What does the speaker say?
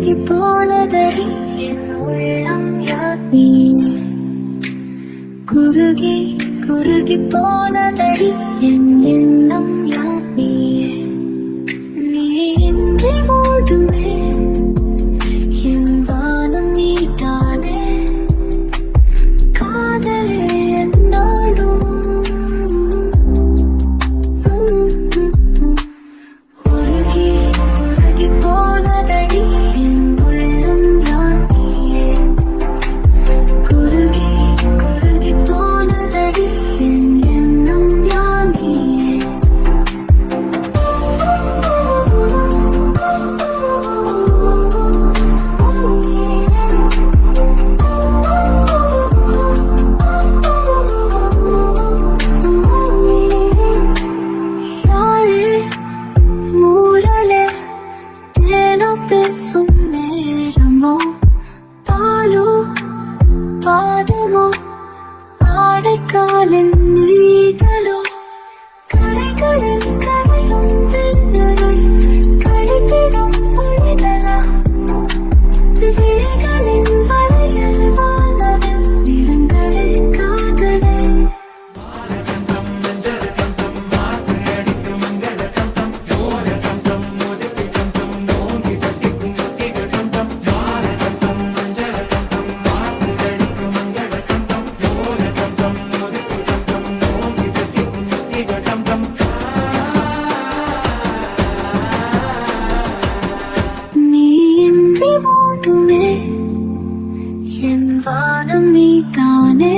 குறுகி போனதடி என் உள்ளம் யார் நீயே குறுகி குறுகி போனதடி என் எண்ணம் யார் நீயே நீ இன்றி மூடுமே என் வானம் நீதானே காதலே என்னோடும் உருகி உருகி போனதடி என் உள்ளம் யார் நீயே குறுகி குறுகி போனதடி என் எண்ணம் யார் நீயே பேசும் நேரமோ பாலோ பாதமோ ஆடைக்காலின் நீதலோ கரைகளில் கரையும் வெண்ணரை கழித்திடும் மொழிகளா விழிகளின் வளையல் வானவில் நிறங்களே காதலே மூடுமே என் வானம் நீதானே